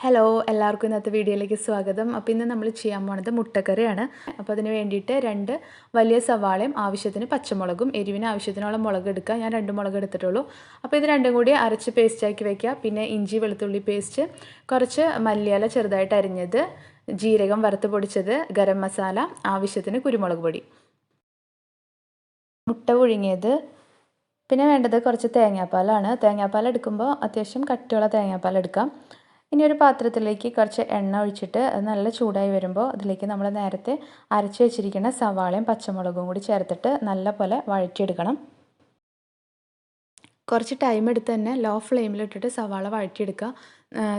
Hello എല്ലാവർക്കും ഇന്നത്തെ വീഡിയോയിലേക്ക് സ്വാഗതം. അപ്പോൾ ഇന്ന് നമ്മൾ ചെയ്യാൻ പോകുന്നത് മുട്ടക്കറിയാണ്. അപ്പോൾ അതിന് വേണ്ടിയിട്ട് 2 വലിയ സവാളയും ആവശ്യത്തിന് പച്ചമുളകും എരിവിന് ആവശ്യത്തിനുള്ള മുളക് എടുക്കുക. ഞാൻ 2 മുളക് എടുത്തിട്ടുള്ളൂ. അപ്പോൾ ഇത് രണ്ടും കൂടി അരച്ച് പേസ്റ്റാക്കി വെക്കുക. പിന്നെ ഇഞ്ചി വെളുത്തുള്ളി പേസ്റ്റ്, കുറച്ച് മല്ലിയില ചെറുതായിട്ട് അരിഞ്ഞത്, ജീരകം വറുത്ത് പൊടിച്ചത്, ഗരം മസാല, ആവശ്യത്തിന് കുരുമുളക് പൊടി, മുട്ട പുഴുങ്ങിയത്, പിന്നെ വേണ്ടത് കുറച്ച് തേങ്ങാപ്പാലാണ്. തേങ്ങാപ്പാൽ എടുക്കുമ്പോൾ അത്യാവശ്യം കട്ടിയുള്ള തേങ്ങാപ്പാൽ എടുക്കാം. ഇനി ഒരു പാത്രത്തിലേക്ക് കുറച്ച് എണ്ണ ഒഴിച്ചിട്ട് നല്ല ചൂടായി വരുമ്പോൾ അതിലേക്ക് നമ്മൾ നേരത്തെ അരച്ച് വെച്ചിരിക്കുന്ന സവാളയും പച്ചമുളകും കൂടി ചേർത്തിട്ട് നല്ലപോലെ വഴറ്റിയെടുക്കണം. കുറച്ച് ടൈം എടുത്ത് തന്നെ ലോ ഫ്ലെയിമിലിട്ടിട്ട് സവാള വഴറ്റിയെടുക്കുക.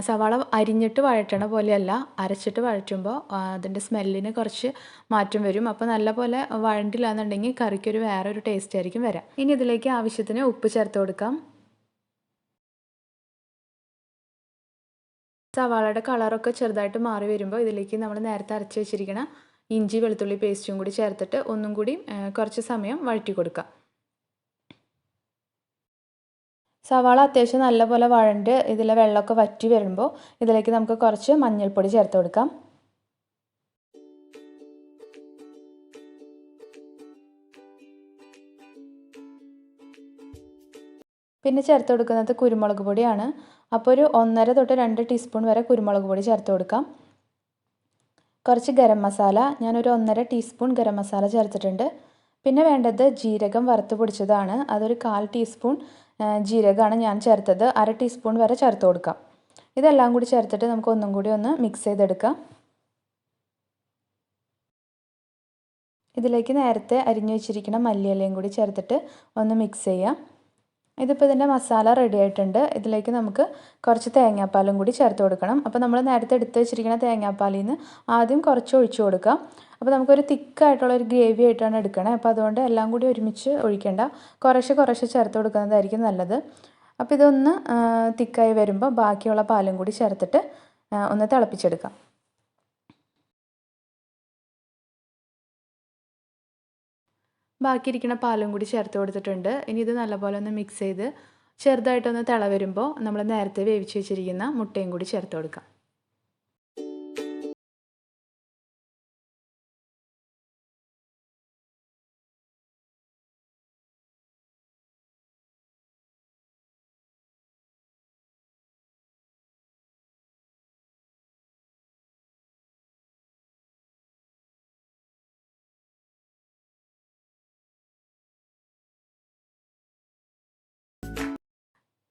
സവാള അരിഞ്ഞിട്ട് വഴറ്റണ പോലെയല്ല, അരച്ചിട്ട് വഴറ്റുമ്പോൾ അതിൻ്റെ സ്മെല്ലിന് കുറച്ച് മാറ്റം വരും. അപ്പോൾ നല്ലപോലെ വഴണ്ടില്ല എന്നുണ്ടെങ്കിൽ കറിക്കൊരു വേറൊരു ടേസ്റ്റ് ആയിരിക്കും വരാം. ഇനി ഇതിലേക്ക് ആവശ്യത്തിന് ഉപ്പ് ചേർത്ത് കൊടുക്കാം. സവാളയുടെ കളറൊക്കെ ചെറുതായിട്ട് മാറി വരുമ്പോൾ ഇതിലേക്ക് നമ്മൾ നേരത്തെ അരച്ച് വെച്ചിരിക്കുന്ന ഇഞ്ചി വെളുത്തുള്ളി പേസ്റ്റും കൂടി ചേർത്തിട്ട് ഒന്നും കൂടി കുറച്ച് സമയം വഴറ്റി കൊടുക്കാം. സവാള അത്യാവശ്യം നല്ലപോലെ വഴണ്ട് ഇതിലെ വെള്ളമൊക്കെ വറ്റി വരുമ്പോൾ ഇതിലേക്ക് നമുക്ക് കുറച്ച് മഞ്ഞൾപ്പൊടി ചേർത്ത് കൊടുക്കാം. പിന്നെ ചേർത്ത് കൊടുക്കുന്നത് കുരുമുളക് പൊടിയാണ്. അപ്പോൾ ഒരു 1.5 തൊട്ട് 2 ടീസ്പൂൺ വരെ കുരുമുളക് പൊടി ചേർത്ത് കൊടുക്കാം. കുറച്ച് ഗരം മസാല, ഞാനൊരു 1.5 ടീസ്പൂൺ ഗരം മസാല ചേർത്തിട്ടുണ്ട്. പിന്നെ വേണ്ടത് ജീരകം വറുത്ത് പൊടിച്ചതാണ്. അതൊരു 1/4 ടീസ്പൂൺ ജീരകമാണ് ഞാൻ ചേർത്തത്. 1/2 ടീസ്പൂൺ വരെ ചേർത്ത് കൊടുക്കാം. ഇതെല്ലാം കൂടി ചേർത്തിട്ട് നമുക്ക് ഒന്നും കൂടി ഒന്ന് മിക്സ് ചെയ്തെടുക്കാം. ഇതിലേക്ക് നേരത്തെ അരിഞ്ഞു വെച്ചിരിക്കുന്ന മല്ലിയിലയും കൂടി ചേർത്തിട്ട് ഒന്ന് മിക്സ് ചെയ്യാം. ഇതിപ്പോൾ ഇതിൻ്റെ മസാല റെഡി ആയിട്ടുണ്ട്. ഇതിലേക്ക് നമുക്ക് കുറച്ച് തേങ്ങാപ്പാലും കൂടി ചേർത്ത് കൊടുക്കണം. അപ്പോൾ നമ്മൾ നേരത്തെ എടുത്ത് വെച്ചിരിക്കുന്ന തേങ്ങാപ്പാലിൽ നിന്ന് ആദ്യം കുറച്ച് ഒഴിച്ചു കൊടുക്കാം. അപ്പോൾ നമുക്കൊരു തിക്കായിട്ടുള്ളൊരു ഗ്രേവി ആയിട്ടാണ് എടുക്കണത്. അപ്പോൾ അതുകൊണ്ട് എല്ലാം കൂടി ഒരുമിച്ച് ഒഴിക്കേണ്ട, കുറേശ്ശെ ചേർത്ത് കൊടുക്കുന്നതായിരിക്കും നല്ലത്. അപ്പോൾ ഇതൊന്ന് തിക്കായി വരുമ്പോൾ ബാക്കിയുള്ള പാലും കൂടി ചേർത്തിട്ട് ഒന്ന് തിളപ്പിച്ചെടുക്കാം. ബാക്കിയിരിക്കുന്ന പാലും കൂടി ചേർത്ത് കൊടുത്തിട്ടുണ്ട്. ഇനി ഇത് നല്ലപോലെ ഒന്ന് മിക്സ് ചെയ്ത് ചെറുതായിട്ടൊന്ന് തിള വരുമ്പോൾ നമ്മൾ നേരത്തെ വേവിച്ച് വെച്ചിരിക്കുന്ന മുട്ടയും കൂടി ചേർത്ത് കൊടുക്കാം.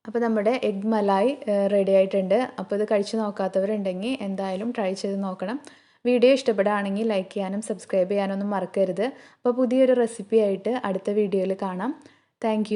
അപ്പോൾ നമ്മുടെ എഗ് മലായി റെഡി ആയിട്ടുണ്ട്. അപ്പോൾ ഇത് കഴിച്ച് നോക്കാത്തവരുണ്ടെങ്കിൽ എന്തായാലും ട്രൈ ചെയ്ത് നോക്കണം. വീഡിയോ ഇഷ്ടപ്പെടുകയാണെങ്കിൽ ലൈക്ക് ചെയ്യാനും സബ്സ്ക്രൈബ് ചെയ്യാനൊന്നും മറക്കരുത്. അപ്പോൾ പുതിയൊരു റെസിപ്പി ആയിട്ട് അടുത്ത വീഡിയോയിൽ കാണാം. താങ്ക്